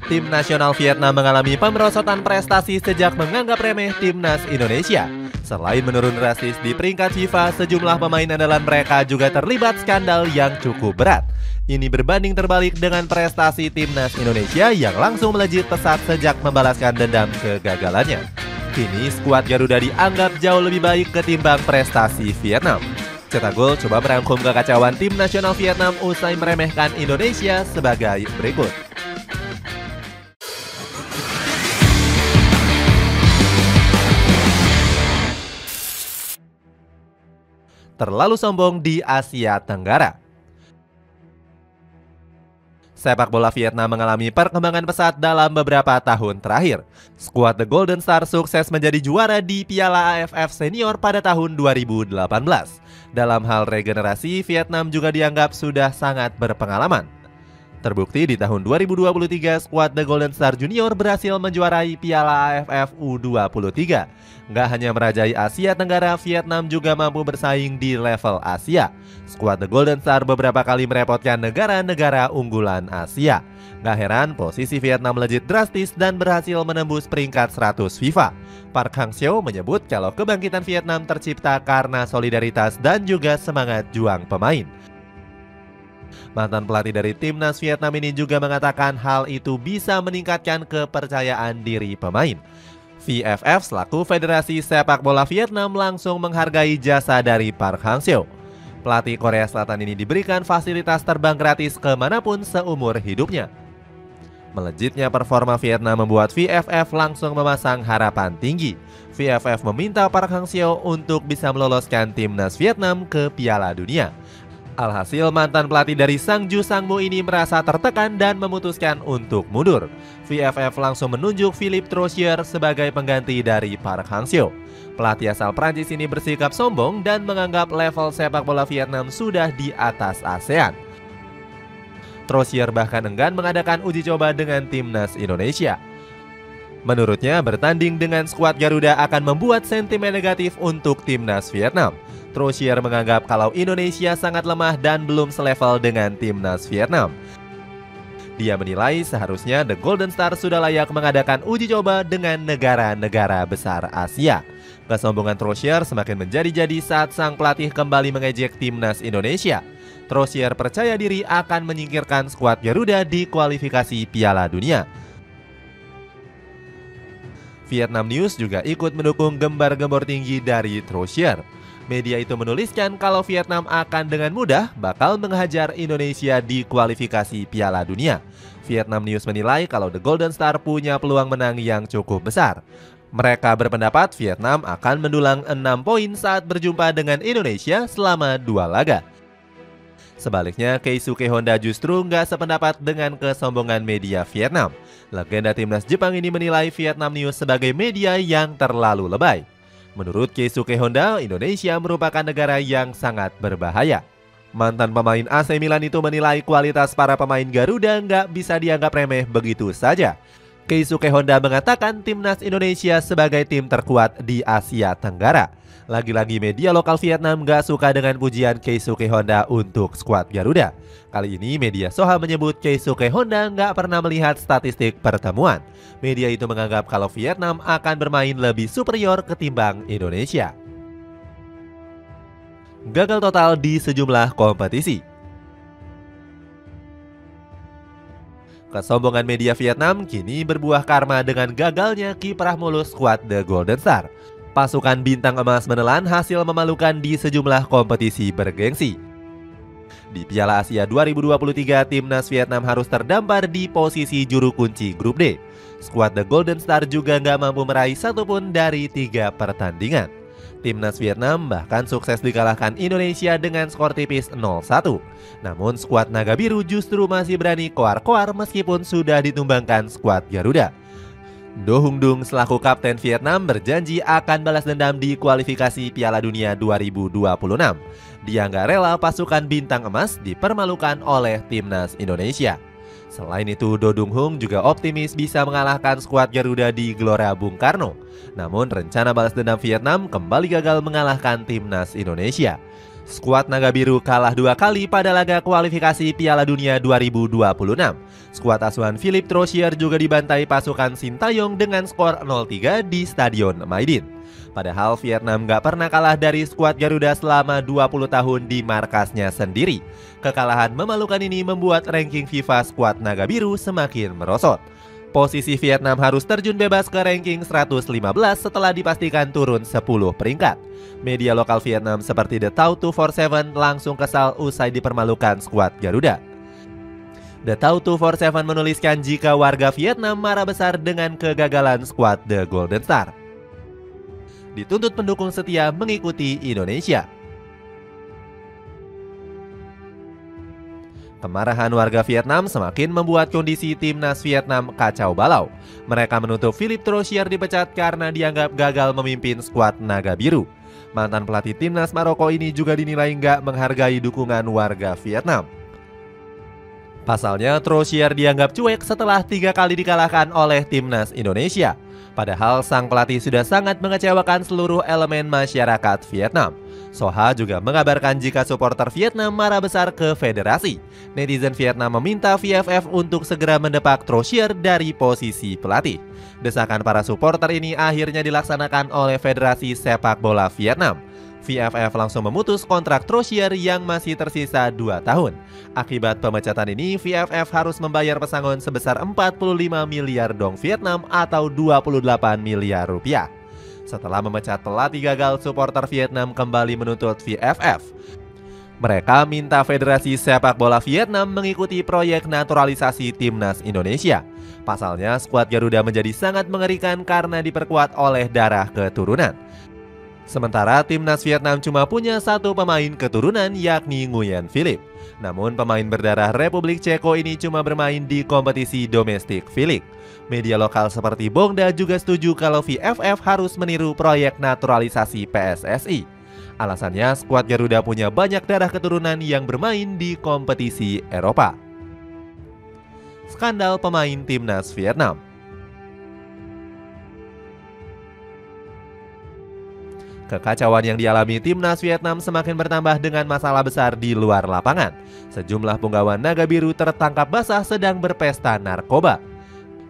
Tim nasional Vietnam mengalami pemerosotan prestasi sejak menganggap remeh timnas Indonesia. Selain menurun drastis di peringkat FIFA, sejumlah pemain andalan mereka juga terlibat skandal yang cukup berat. Ini berbanding terbalik dengan prestasi timnas Indonesia yang langsung melejit pesat sejak membalaskan dendam kegagalannya. Kini skuad Garuda dianggap jauh lebih baik ketimbang prestasi Vietnam. Cetak Gol coba merangkum kekacauan tim nasional Vietnam usai meremehkan Indonesia sebagai berikut. Terlalu sombong di Asia Tenggara. Sepak bola Vietnam mengalami perkembangan pesat dalam beberapa tahun terakhir. Skuad The Golden Star sukses menjadi juara di Piala AFF Senior pada tahun 2018. Dalam hal regenerasi, Vietnam juga dianggap sudah sangat berpengalaman. Terbukti di tahun 2023, skuad The Golden Star Junior berhasil menjuarai Piala AFF U23. Nggak hanya merajai Asia Tenggara, Vietnam juga mampu bersaing di level Asia. Skuad The Golden Star beberapa kali merepotkan negara-negara unggulan Asia. Nggak heran posisi Vietnam melejit drastis dan berhasil menembus peringkat 100 FIFA. Park Hang-seo menyebut kalau kebangkitan Vietnam tercipta karena solidaritas dan juga semangat juang pemain. Mantan pelatih dari timnas Vietnam ini juga mengatakan hal itu bisa meningkatkan kepercayaan diri pemain. VFF selaku Federasi Sepak Bola Vietnam langsung menghargai jasa dari Park Hang-seo. Pelatih Korea Selatan ini diberikan fasilitas terbang gratis kemanapun seumur hidupnya. Melejitnya performa Vietnam membuat VFF langsung memasang harapan tinggi. VFF meminta Park Hang-seo untuk bisa meloloskan timnas Vietnam ke Piala Dunia. Alhasil mantan pelatih dari Sangju Sangmu ini merasa tertekan dan memutuskan untuk mundur. VFF langsung menunjuk Philippe Troussier sebagai pengganti dari Park Hang-seo. Pelatih asal Prancis ini bersikap sombong dan menganggap level sepak bola Vietnam sudah di atas ASEAN. Troussier bahkan enggan mengadakan uji coba dengan timnas Indonesia. Menurutnya, bertanding dengan skuad Garuda akan membuat sentimen negatif untuk timnas Vietnam. Troussier menganggap kalau Indonesia sangat lemah dan belum selevel dengan timnas Vietnam. Dia menilai seharusnya The Golden Star sudah layak mengadakan uji coba dengan negara-negara besar Asia. Kesombongan Troussier semakin menjadi-jadi saat sang pelatih kembali mengejek timnas Indonesia. Troussier percaya diri akan menyingkirkan skuad Garuda di kualifikasi Piala Dunia. Vietnam News juga ikut mendukung gembar-gembor tinggi dari Troussier. Media itu menuliskan kalau Vietnam akan dengan mudah bakal menghajar Indonesia di kualifikasi Piala Dunia. Vietnam News menilai kalau The Golden Star punya peluang menang yang cukup besar. Mereka berpendapat Vietnam akan mendulang 6 poin saat berjumpa dengan Indonesia selama 2 laga. Sebaliknya, Keisuke Honda justru nggak sependapat dengan kesombongan media Vietnam. Legenda timnas Jepang ini menilai Vietnam News sebagai media yang terlalu lebay. Menurut Keisuke Honda, Indonesia merupakan negara yang sangat berbahaya. Mantan pemain AC Milan itu menilai kualitas para pemain Garuda nggak bisa dianggap remeh begitu saja. Keisuke Honda mengatakan timnas Indonesia sebagai tim terkuat di Asia Tenggara. Lagi-lagi media lokal Vietnam gak suka dengan pujian Keisuke Honda untuk skuad Garuda. Kali ini media Soha menyebut Keisuke Honda gak pernah melihat statistik pertemuan. Media itu menganggap kalau Vietnam akan bermain lebih superior ketimbang Indonesia. Gagal total di sejumlah kompetisi. Kesombongan media Vietnam kini berbuah karma dengan gagalnya kiprah mulus skuad The Golden Star. Pasukan bintang emas menelan hasil memalukan di sejumlah kompetisi bergengsi. Di Piala Asia 2023, timnas Vietnam harus terdampar di posisi juru kunci grup D. Skuad The Golden Star juga nggak mampu meraih satupun dari 3 pertandingan. Timnas Vietnam bahkan sukses dikalahkan Indonesia dengan skor tipis 0-1. Namun skuad Naga Biru justru masih berani koar-koar meskipun sudah ditumbangkan skuad Garuda. Do Hung Dung selaku kapten Vietnam berjanji akan balas dendam di kualifikasi Piala Dunia 2026. Dia nggak rela pasukan bintang emas dipermalukan oleh timnas Indonesia. Selain itu, Do Dung Hung juga optimis bisa mengalahkan skuad Garuda di Gelora Bung Karno. Namun rencana balas dendam Vietnam kembali gagal mengalahkan timnas Indonesia. Skuad Naga Biru kalah 2 kali pada laga kualifikasi Piala Dunia 2026. Skuad asuhan Philippe Troussier juga dibantai pasukan Sintayong dengan skor 0-3 di Stadion Maidin. Padahal Vietnam gak pernah kalah dari skuad Garuda selama 20 tahun di markasnya sendiri. Kekalahan memalukan ini membuat ranking FIFA skuad Naga Biru semakin merosot. Posisi Vietnam harus terjun bebas ke ranking 115 setelah dipastikan turun 10 peringkat. Media lokal Vietnam seperti The Tau 247 langsung kesal usai dipermalukan skuad Garuda. The Tau 247 menuliskan jika warga Vietnam marah besar dengan kegagalan skuad The Golden Star. Dituntut pendukung setia mengikuti Indonesia. Kemarahan warga Vietnam semakin membuat kondisi timnas Vietnam kacau balau. Mereka menuntut Philippe Troussier dipecat karena dianggap gagal memimpin skuad Naga Biru. Mantan pelatih timnas Maroko ini juga dinilai nggak menghargai dukungan warga Vietnam. Pasalnya, Troussier dianggap cuek setelah 3 kali dikalahkan oleh timnas Indonesia. Padahal sang pelatih sudah sangat mengecewakan seluruh elemen masyarakat Vietnam. Soha juga mengabarkan jika supporter Vietnam marah besar ke federasi. Netizen Vietnam meminta VFF untuk segera mendepak Troussier dari posisi pelatih. Desakan para supporter ini akhirnya dilaksanakan oleh Federasi Sepak Bola Vietnam. VFF langsung memutus kontrak Troussier yang masih tersisa 2 tahun. Akibat pemecatan ini, VFF harus membayar pesangon sebesar 45 miliar dong Vietnam atau 28 miliar rupiah. Setelah memecat pelatih gagal, supporter Vietnam kembali menuntut VFF. Mereka minta Federasi Sepak Bola Vietnam mengikuti proyek naturalisasi timnas Indonesia. Pasalnya, skuad Garuda menjadi sangat mengerikan karena diperkuat oleh darah keturunan. Sementara timnas Vietnam cuma punya 1 pemain keturunan yakni Nguyen Philippe. Namun pemain berdarah Republik Ceko ini cuma bermain di kompetisi domestik V-League. Media lokal seperti Bongda juga setuju kalau VFF harus meniru proyek naturalisasi PSSI. Alasannya skuad Garuda punya banyak darah keturunan yang bermain di kompetisi Eropa. Skandal pemain timnas Vietnam. Kekacauan yang dialami timnas Vietnam semakin bertambah dengan masalah besar di luar lapangan. Sejumlah punggawa Naga Biru tertangkap basah sedang berpesta narkoba.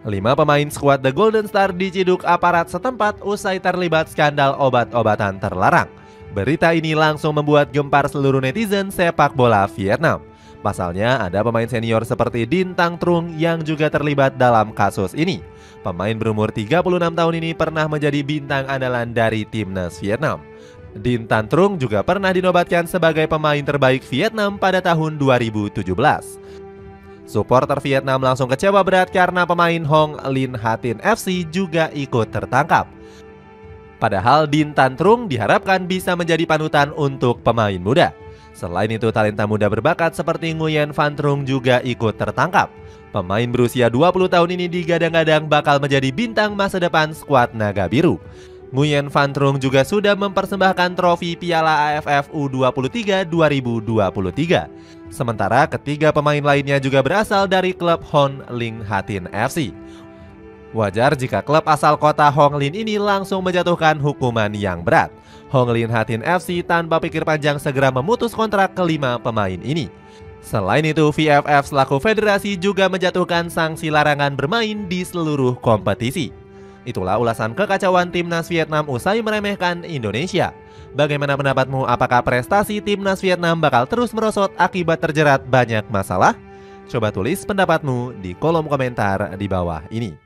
5 pemain skuad The Golden Star diciduk aparat setempat usai terlibat skandal obat-obatan terlarang. Berita ini langsung membuat gempar seluruh netizen sepak bola Vietnam. Pasalnya ada pemain senior seperti Din Tang Trung yang juga terlibat dalam kasus ini. Pemain berumur 36 tahun ini pernah menjadi bintang andalan dari timnas Vietnam. Din Tang Trung juga pernah dinobatkan sebagai pemain terbaik Vietnam pada tahun 2017. Supporter Vietnam langsung kecewa berat karena pemain Hong Linh Hatin FC juga ikut tertangkap. Padahal Din Tang Trung diharapkan bisa menjadi panutan untuk pemain muda. Selain itu, talenta muda berbakat seperti Nguyen Van Trung juga ikut tertangkap. Pemain berusia 20 tahun ini digadang-gadang bakal menjadi bintang masa depan skuad Naga Biru. Nguyen Van Trung juga sudah mempersembahkan trofi Piala AFF U23 2023. Sementara ketiga pemain lainnya juga berasal dari klub Hong Linh Hatin FC. Wajar jika klub asal kota Hong Linh ini langsung menjatuhkan hukuman yang berat. Hong Linh Hatin FC tanpa pikir panjang segera memutus kontrak kelima pemain ini. Selain itu, VFF selaku federasi juga menjatuhkan sanksi larangan bermain di seluruh kompetisi. Itulah ulasan kekacauan timnas Vietnam usai meremehkan Indonesia. Bagaimana pendapatmu? Apakah prestasi timnas Vietnam bakal terus merosot akibat terjerat banyak masalah? Coba tulis pendapatmu di kolom komentar di bawah ini.